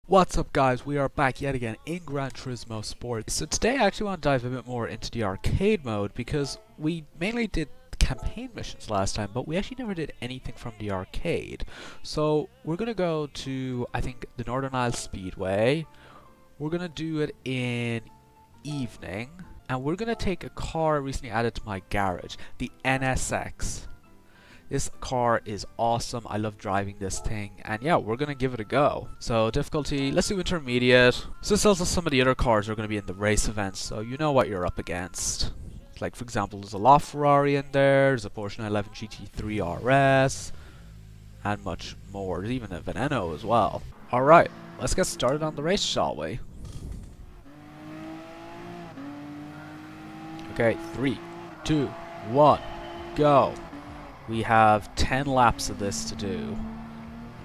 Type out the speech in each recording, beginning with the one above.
What's up guys, we are back yet again in Gran Turismo Sport. So today I actually want to dive a bit more into the arcade mode because we mainly did campaign missions last time, but we actually never did anything from the arcade. So we're going to go to, I think, the Northern Isles Speedway. We're going to do it in evening, and we're going to take a car recently added to my garage, the NSX. This car is awesome. I love driving this thing, and yeah, we're gonna give it a go. So difficulty, let's do intermediate. So this tells us some of the other cars are gonna be in the race events, so you know what you're up against. Like for example, there's a LaFerrari in there, there's a Porsche 911 GT3 RS, and much more. There's even a Veneno as well. Alright, let's get started on the race, shall we? Okay, 3, 2, 1, go. We have 10 laps of this to do.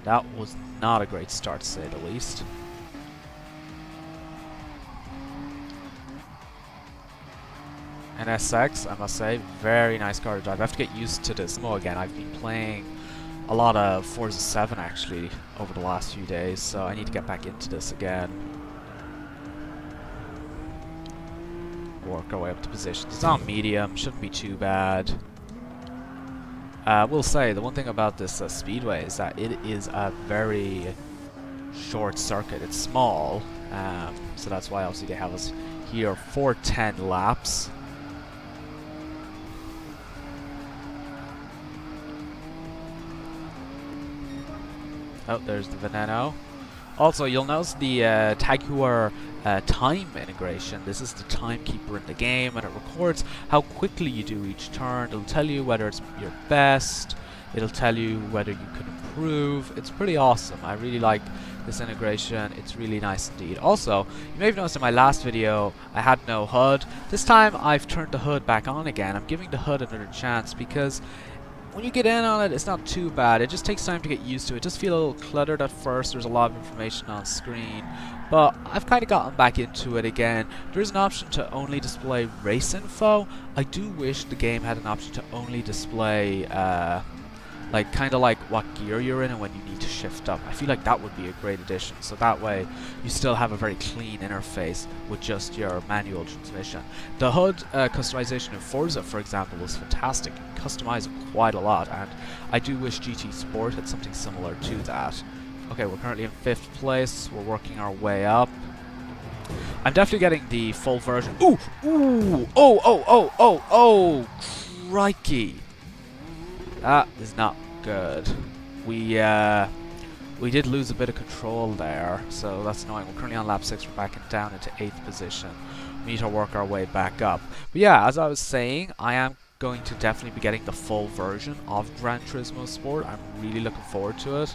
That was not a great start, to say the least. NSX, I must say, very nice car to drive. I have to get used to this more again. I've been playing a lot of Forza 7 actually over the last few days, so I need to get back into this again. Work our way up to positions. It's on medium, shouldn't be too bad. I will say, the one thing about this speedway is that it is a very short circuit. It's small, so that's why obviously they have us here for 10 laps. Oh, there's the Veneno. Also, you'll notice the Acura time integration. This is the timekeeper in the game, and it records how quickly you do each turn. It'll tell you whether it's your best. It'll tell you whether you can improve. It's pretty awesome. I really like this integration. It's really nice indeed. Also, you may have noticed in my last video I had no HUD. This time I've turned the HUD back on again. I'm giving the HUD another chance because when you get in on it, it's not too bad. It just takes time to get used to it. It does feel a little cluttered at first. There's a lot of information on screen. But I've kind of gotten back into it again. There's an option to only display race info. I do wish the game had an option to only display kind of like what gear you're in and when you need to shift up. I feel like that would be a great addition, so that way you still have a very clean interface with just your manual transmission. The HUD customization in Forza, for example, was fantastic. You can customize it quite a lot, and I do wish GT Sport had something similar to that. Okay, we're currently in 5th place. We're working our way up. I'm definitely getting the full version. Ooh! Ooh! Oh! Crikey! That is not good. We did lose a bit of control there, so that's annoying. We're currently on lap 6. We're backing down into 8th position. We need to work our way back up. But yeah, as I was saying, I am going to definitely be getting the full version of Gran Turismo Sport. I'm really looking forward to it.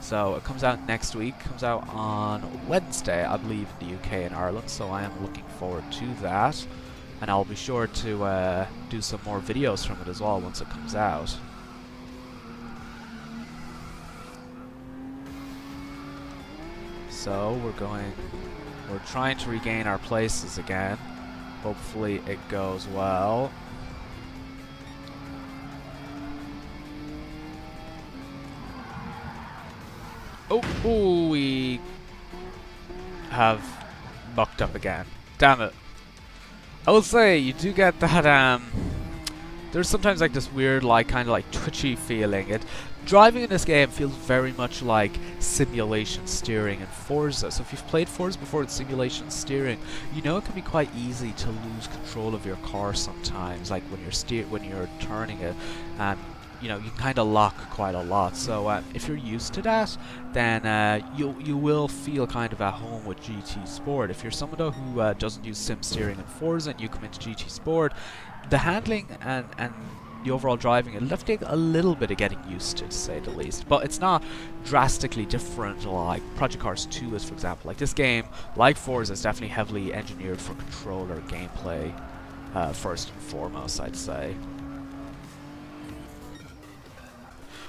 So it comes out next week. Comes out on Wednesday, I believe, in the UK and Ireland. So I am looking forward to that, and I'll be sure to do some more videos from it as well once it comes out. So we're trying to regain our places again. Hopefully it goes well. Oh, we have bucked up again. Damn it. I will say, you do get that, there's sometimes like this weird, kind of twitchy feeling. Driving in this game feels very much like simulation steering in Forza. So if you've played Forza before with simulation steering, you know it can be quite easy to lose control of your car sometimes, like when you're turning it, and you know, you can kind of lock quite a lot. So if you're used to that, then you will feel kind of at home with GT Sport. If you're someone though who doesn't use sim steering in Forza and you come into GT Sport, the handling and the overall driving, it'll have to take a little bit of getting used to say the least. But it's not drastically different like Project Cars 2 is, for example. Like this game, like Forza, is definitely heavily engineered for controller gameplay first and foremost, I'd say.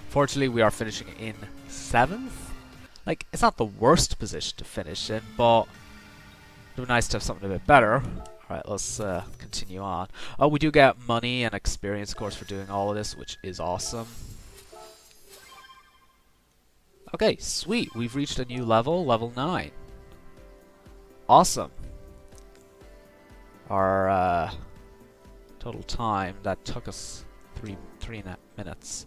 Fortunately, we are finishing in 7th. Like, it's not the worst position to finish in, but it would be nice to have something a bit better. Alright, let's continue on. Oh, we do get money and experience, of course, for doing all of this, which is awesome. Okay, sweet. We've reached a new level, level 9. Awesome. Our total time, that took us 3.5 minutes.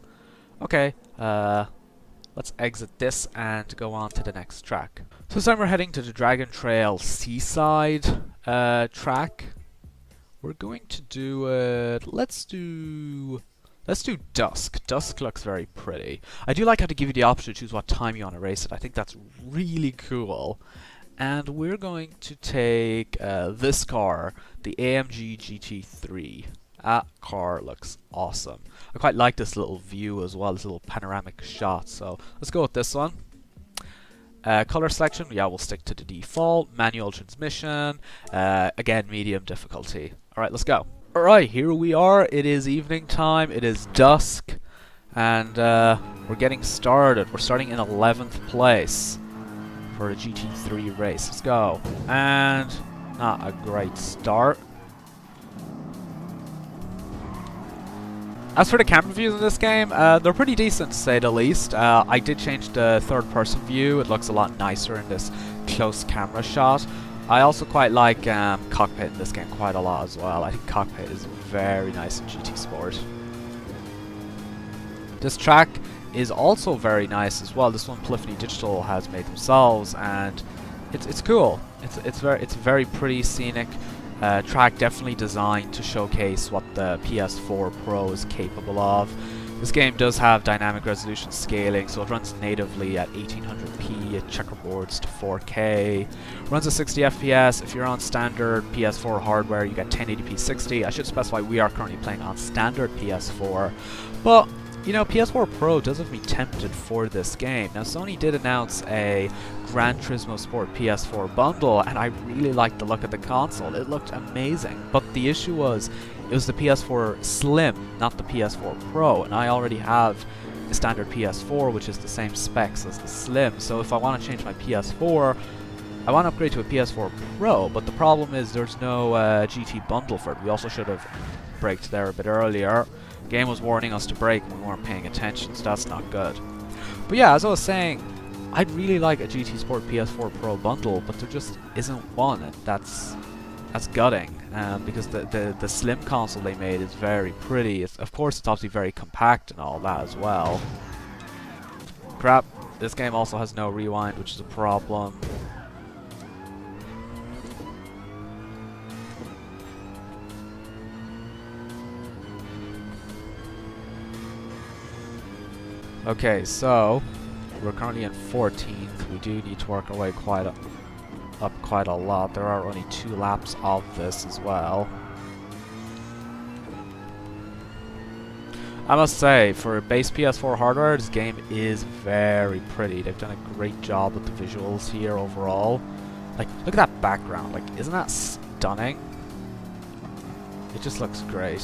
Okay, let's exit this and go on to the next track. So this time we're heading to the Dragon Trail Seaside track. We're going to do let's do dusk. Dusk looks very pretty. I do like how to give you the option to choose what time you want to race it. I think that's really cool. And we're going to take this car, the AMG GT3. That car looks awesome. I quite like this little view as well, this little panoramic shot. So let's go with this one. Color selection, yeah, we'll stick to the default. Manual transmission, again, medium difficulty. Alright, let's go. Alright, here we are. It is evening time, it is dusk, and we're getting started. We're starting in 11th place for the GT3 race. Let's go. And not a great start. As for the camera views in this game, they're pretty decent to say the least. I did change the third person view. It looks a lot nicer in this close camera shot. I also quite like cockpit in this game quite a lot as well. I think cockpit is very nice in GT Sport. This track is also very nice as well. This one Polyphony Digital has made themselves, and it's cool. It's very pretty, scenic track, definitely designed to showcase what the PS4 Pro is capable of. This game does have dynamic resolution scaling, so it runs natively at 1800p, it checkerboards to 4K, runs at 60 FPS. If you're on standard PS4 hardware, you get 1080p 60. I should specify we are currently playing on standard PS4, but you know, PS4 Pro does have me tempted for this game. Now, Sony did announce a Gran Turismo Sport PS4 bundle, and I really liked the look of the console. It looked amazing, but the issue was, it was the PS4 Slim, not the PS4 Pro, and I already have the standard PS4, which is the same specs as the Slim, so if I want to change my PS4, I want to upgrade to a PS4 Pro, but the problem is there's no GT bundle for it. We also should have braked there a bit earlier. The game was warning us to brake and we weren't paying attention, so that's not good. But yeah, as I was saying, I'd really like a GT Sport PS4 Pro bundle, but there just isn't one, and that's gutting, because the slim console they made is very pretty. Of course, it's obviously very compact and all that as well. Crap, this game also has no rewind, which is a problem. Okay, so we're currently in 14th. We do need to work our way up quite a lot. There are only 2 laps of this as well. I must say, for base PS4 hardware, this game is very pretty. They've done a great job with the visuals here overall. Like, look at that background. Like, isn't that stunning? It just looks great.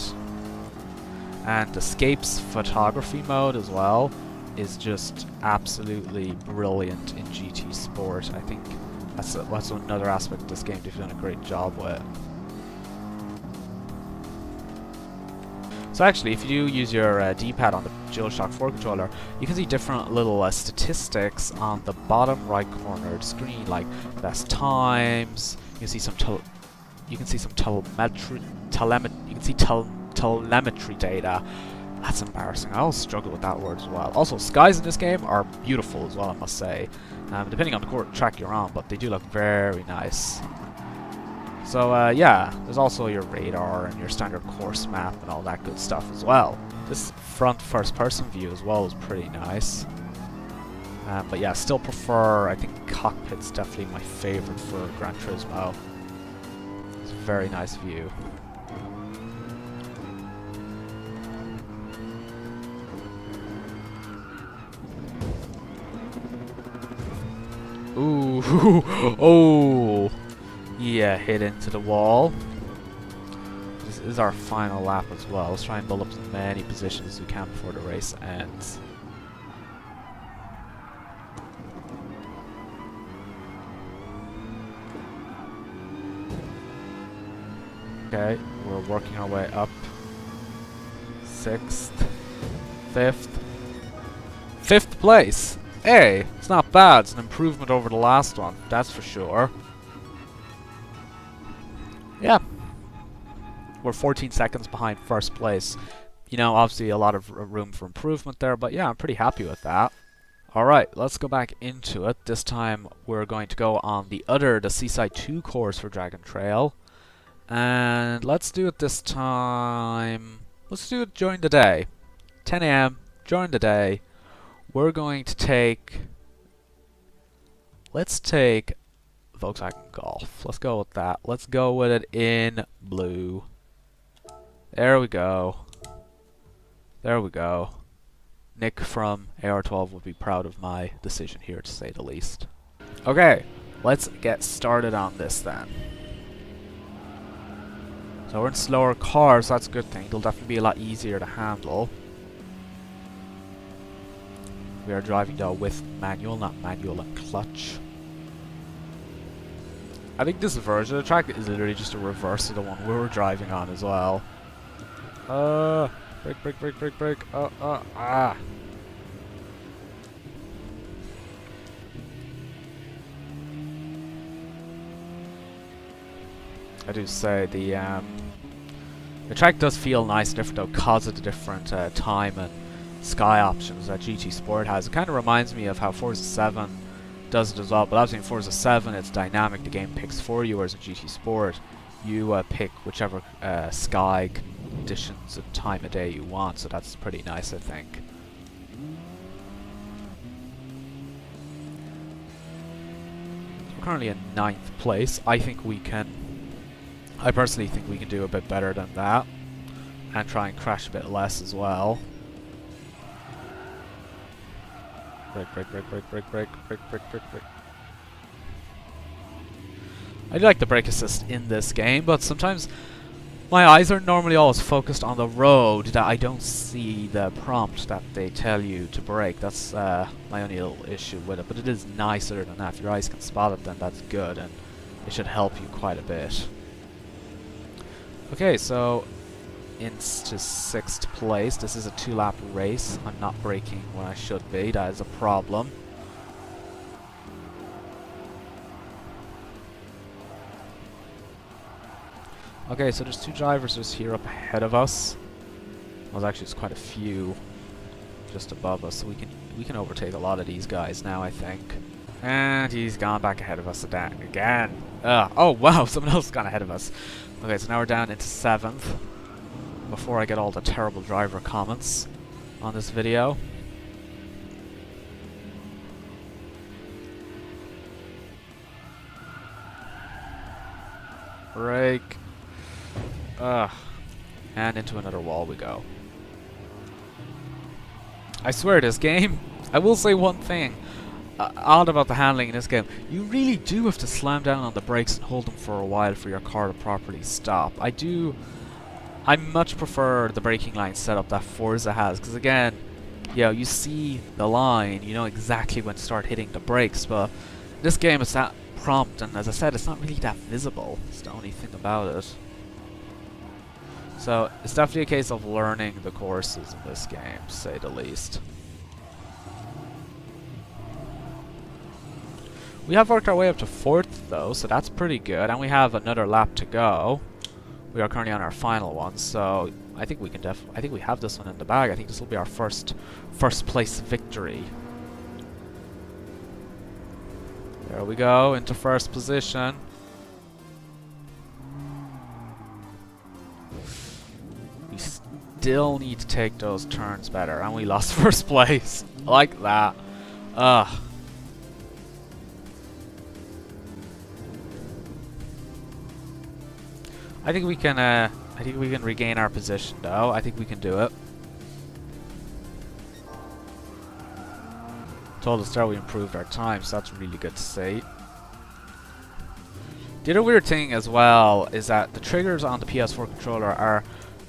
And Escape's photography mode as well is just absolutely brilliant in GT Sport. I think that's another aspect of this game they've done a great job with. So actually, if you do use your D-pad on the DualShock 4 controller, you can see different little statistics on the bottom right corner of the screen, like best times. You can see some telemetry data. That's embarrassing. I always struggle with that word as well. Also, skies in this game are beautiful as well, I must say. Depending on the track you're on, but they do look very nice. So yeah, there's also your radar and your standard course map and all that good stuff as well. This front first-person view as well is pretty nice. But yeah, still prefer, I think cockpit's definitely my favorite for Gran Turismo. It's a very nice view. Ooh, oh, yeah, hit into the wall. This is our final lap as well. Let's try and build up as many positions as we can before the race ends. Okay, we're working our way up. 6th, 5th, 5th place! Hey, it's not bad. It's an improvement over the last one, that's for sure. Yeah. We're 14 seconds behind first place. You know, obviously a lot of room for improvement there, but yeah, I'm pretty happy with that. Alright, let's go back into it. This time we're going to go on the Seaside 2 course for Dragon Trail. And let's do it this time. Let's do it during the day. 10 AM, during the day. We're going to take... Let's take Volkswagen Golf. Let's go with that. Let's go with it in blue. There we go. There we go. Nick from AR12 would be proud of my decision here, to say the least. Okay, let's get started on this then. So we're in slower cars, so that's a good thing. It'll definitely be a lot easier to handle. We are driving though with manual, not manual and clutch. I think this version of the track is literally just a reverse of the one we were driving on as well. Brake, brake, brake, brake, brake. Ah. I do say the track does feel nice and different though, because of the different time and sky options that GT Sport has. It kind of reminds me of how Forza 7 does it as well, but obviously in Forza 7 it's dynamic, the game picks for you, whereas in GT Sport you pick whichever sky conditions and time of day you want, so that's pretty nice, I think. So we're currently in 9th place. I personally think we can do a bit better than that and try and crash a bit less as well. Brake, brake, brake, brake, brake, brake, brake, brake, brake, brake. I do like the brake assist in this game, but sometimes my eyes are normally always focused on the road that I don't see the prompt that they tell you to brake. That's my only little issue with it, but it is nicer than that. If your eyes can spot it, then that's good, and it should help you quite a bit. Okay, so into 6th place. This is a 2-lap race. I'm not braking when I should be. That is a problem. Okay, so there's 2 drivers just here up ahead of us. Well, actually, there's quite a few just above us, so we can overtake a lot of these guys now, I think. And he's gone back ahead of us again. Oh wow, someone else has gone ahead of us. Okay, so now we're down into 7th. Before I get all the terrible driver comments on this video. Brake. And into another wall we go. I swear this game, I will say one thing odd about the handling in this game. You really do have to slam down on the brakes and hold them for a while for your car to properly stop. I much prefer the braking line setup that Forza has, because again, you know, you see the line, you know exactly when to start hitting the brakes, but this game is that prompt, and as I said, it's not really that visible. It's the only thing about it. So it's definitely a case of learning the courses in this game, to say the least. We have worked our way up to 4th though, so that's pretty good, and we have another lap to go. We are currently on our final one, so I think we can I think we have this one in the bag. I think this will be our first place victory. There we go, into first position. We still need to take those turns better, and we lost first place. Like that. Ugh. I think we can regain our position though. I think we can do it. Told us there we improved our time, so that's really good to see. The other weird thing as well is that the triggers on the PS4 controller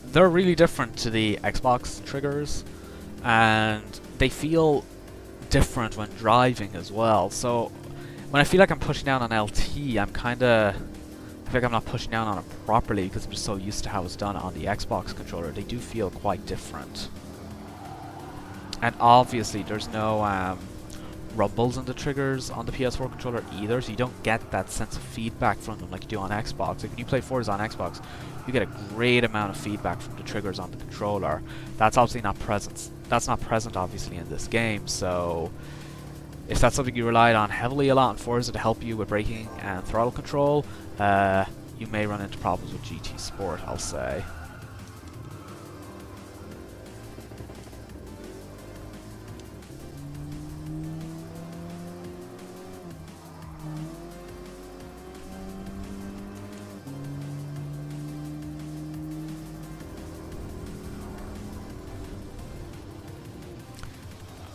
they're really different to the Xbox triggers, and they feel different when driving as well. So when I feel like I'm pushing down on LT, I feel like I'm not pushing down on it properly because I'm just so used to how it's done on the Xbox controller. They do feel quite different. And obviously there's no rumbles in the triggers on the PS4 controller either, so you don't get that sense of feedback from them like you do on Xbox. Like when you play Forza on Xbox, you get a great amount of feedback from the triggers on the controller. That's obviously not present. That's not present obviously in this game. So if that's something you relied on heavily a lot in Forza to help you with braking and throttle control, you may run into problems with GT Sport, I'll say.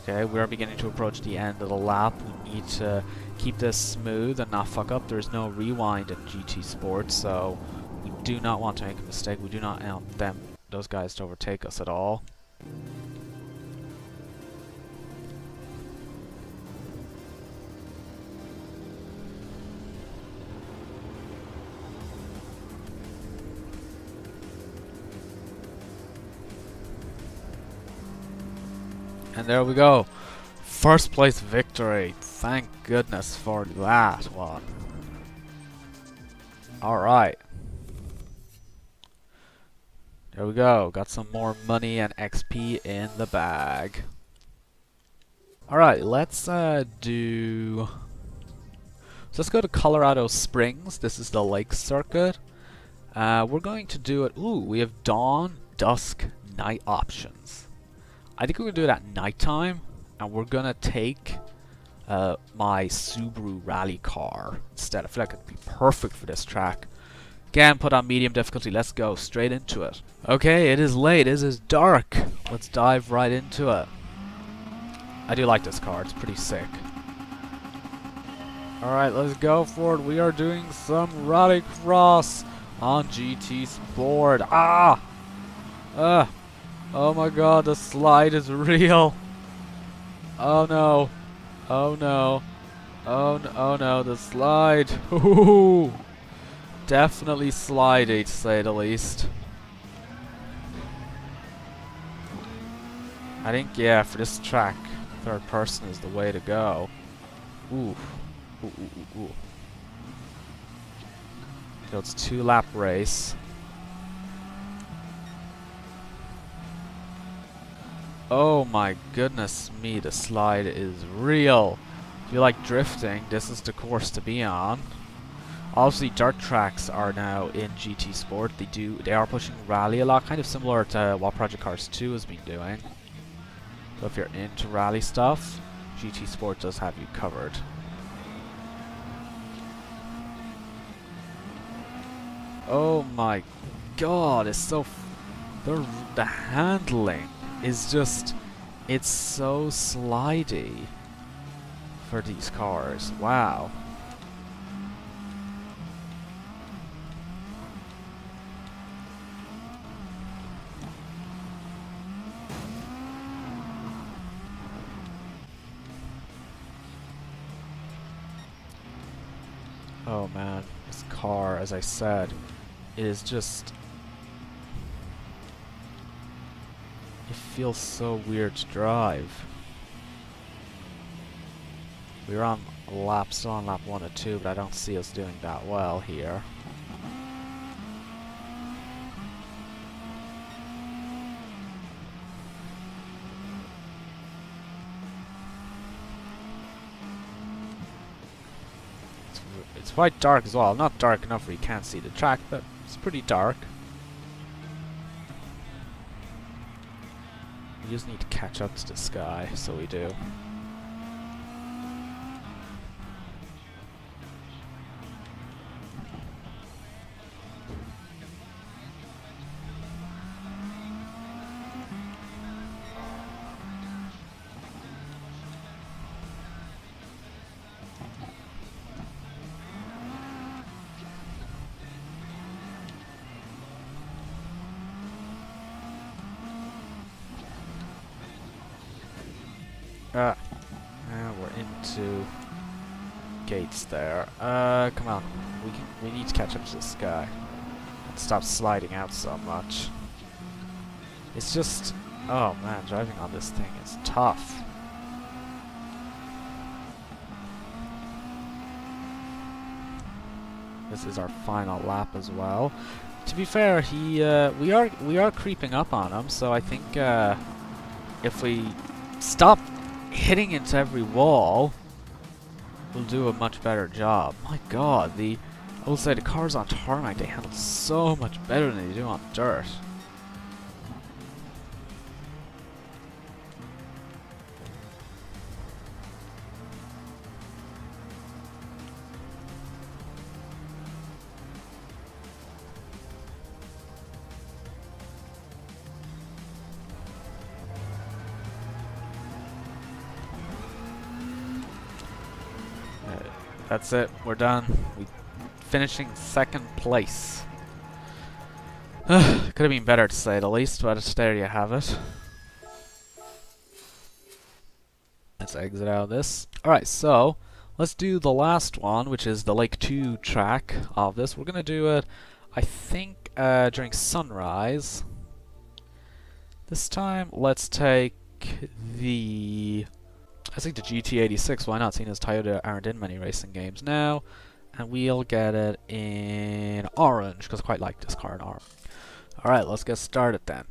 Okay, we are beginning to approach the end of the lap. We need to keep this smooth and not fuck up. There's no rewind in GT Sport, so we do not want to make a mistake. We do not want those guys to overtake us at all. And there we go. First place victory. Thank goodness for that one. Alright. There we go. Got some more money and XP in the bag. Alright, let's let's go to Colorado Springs. This is the lake circuit. We're going to do it. Ooh, we have dawn, dusk, night options. I think we're going to do it at nighttime, and we're going to take my Subaru Rally Car instead. I feel like it'd be perfect for this track. Again, put on medium difficulty. Let's go straight into it. Okay, it is late. It is dark. Let's dive right into it. I do like this car. It's pretty sick. Alright, let's go for it. We are doing some Rallycross on GT Sport. Ah! Oh my god, the slide is real. Oh no. Oh no. Oh no, oh no, the slide. Ooh. Definitely slidey, to say the least. I think, yeah, for this track, third person is the way to go. Ooh. Ooh, ooh, ooh, ooh. So it's 2-lap race. Oh my goodness me, the slide is real. If you like drifting, this is the course to be on. Obviously, dirt tracks are now in GT Sport. They are pushing rally a lot, kind of similar to what Project Cars 2 has been doing. So if you're into rally stuff, GT Sport does have you covered. Oh my god, it's so... the handling is just... it's so slidey for these cars. Wow. Oh man, this car, as I said, is just... it feels so weird to drive. We were on still on lap 1 or 2, but I don't see us doing that well here. It's quite dark as well. Not dark enough where you can't see the track, but it's pretty dark. We just need to catch up to the sky, so we do. Now we're into gates there. Come on. We need to catch up to the sky. And stop sliding out so much. It's just... oh man, driving on this thing is tough. This is our final lap as well. To be fair, we are creeping up on him, so I think if we stop hitting into every wall, we'll do a much better job. My God, I will say the cars on tarmac, they handle so much better than they do on dirt. That's it, we're done. We finishing second place. Could have been better to say the least, but there you have it. Let's exit out of this. Alright, so let's do the last one, which is the Lake 2 track of this. We're gonna do it, I think, during sunrise. This time, let's take the GT86, why not, seeing as Toyota aren't in many racing games now. And we'll get it in orange, because I quite like this car in orange. Alright, let's get started then.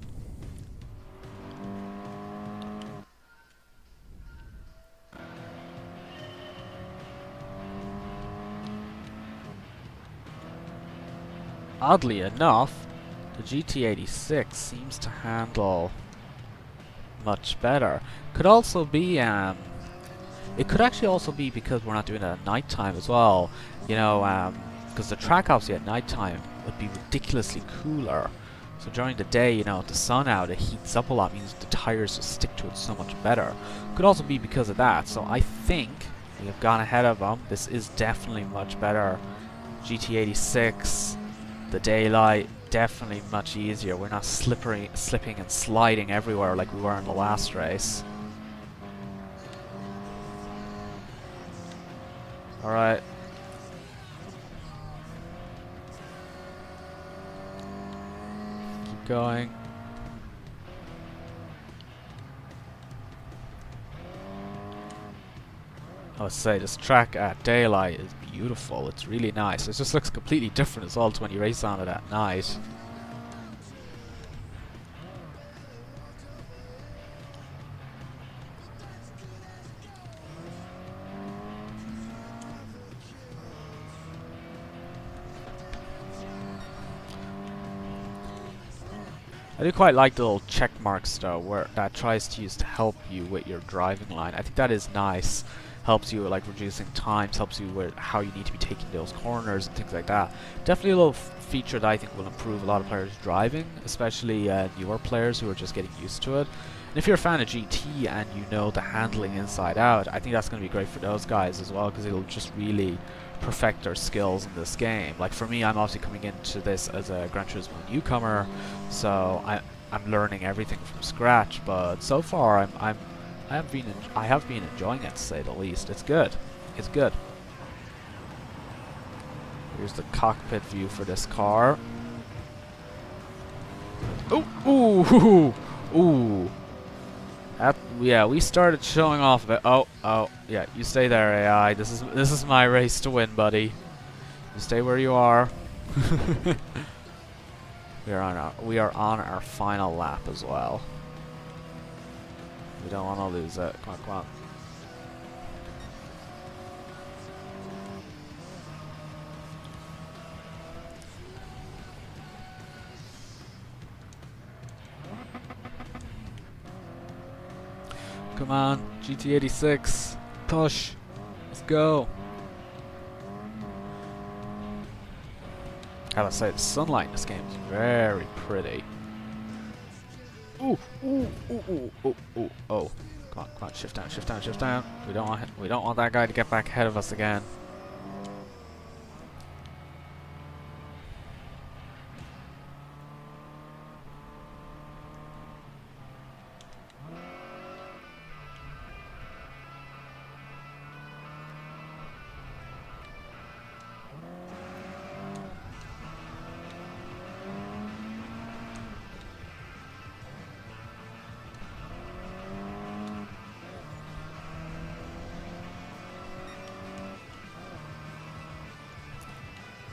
Oddly enough, the GT86 seems to handle much better. Could also be it could actually also be because we're not doing it at night time as well. You know, because the track obviously at night time would be ridiculously cooler. So during the day, you know, with the sun out, it heats up a lot, means the tires just stick to it so much better. Could also be because of that. So I think we have gone ahead of them. This is definitely much better. GT86, the daylight, definitely much easier. We're not slipping and sliding everywhere like we were in the last race. Alright. Keep going. I would say this track at daylight is beautiful. It's really nice. It just looks completely different as well to when you race on it at night. I do quite like the little check marks though, where that tries to use to help you with your driving line. I think that is nice. Helps you like reducing times, helps you with how you need to be taking those corners and things like that. Definitely a little feature that I think will improve a lot of players' driving, especially newer players who are just getting used to it. And if you're a fan of GT and you know the handling inside out, I think that's going to be great for those guys as well, because it'll just really perfect their skills in this game. Like for me, I'm obviously coming into this as a Gran Turismo newcomer, so I'm learning everything from scratch. But so far, I have been enjoying it, to say the least. It's good. It's good. Here's the cockpit view for this car. Oh, ooh, ooh. Yeah, we started showing off a bit. Oh, yeah. You stay there, AI. This is my race to win, buddy. You stay where you are. We are on our final lap as well. We don't want to lose it. Come on, come on. Come on, GT86, push, let's go. I gotta say, the sunlight in this game is very pretty. Ooh, ooh, ooh, ooh, ooh, ooh, oh. Come on, shift down, shift down, shift down. We don't want that guy to get back ahead of us again.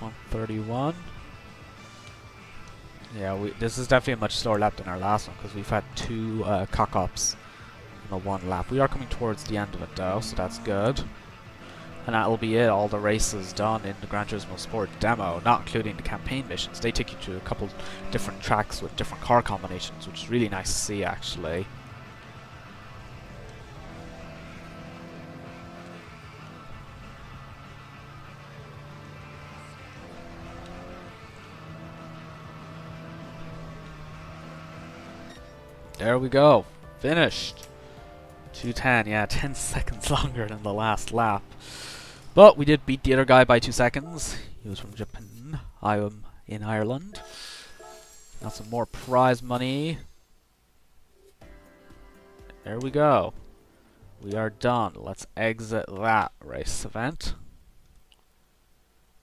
131. Yeah, this is definitely a much slower lap than our last one because we've had 2 cock-ups in the 1 lap. We are coming towards the end of it though, so that's good. And that'll be it, all the races done in the Gran Turismo Sport demo, not including the campaign missions. They take you to a couple different tracks with different car combinations, which is really nice to see actually. There we go, finished. 2:10, yeah, 10 seconds longer than the last lap. But we did beat the other guy by 2 seconds. He was from Japan, I am in Ireland. Got some more prize money. There we go. We are done. Let's exit that race event.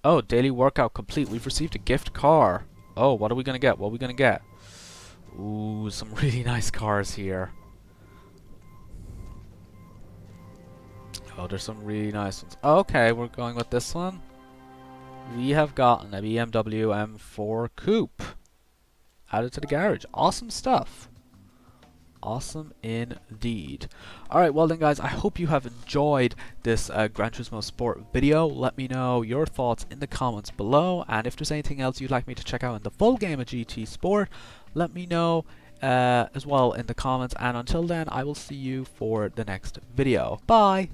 Oh, daily workout complete. We've received a gift car. Oh, what are we gonna get? What are we gonna get? Ooh, some really nice cars here. Oh, there's some really nice ones. Okay, we're going with this one. We have gotten a BMW M4 Coupe added to the garage. Awesome stuff. Awesome indeed. Alright, well then guys, I hope you have enjoyed this Gran Turismo Sport video. Let me know your thoughts in the comments below, and if there's anything else you'd like me to check out in the full game of GT Sport, let me know as well in the comments, and until then I will see you for the next video. Bye!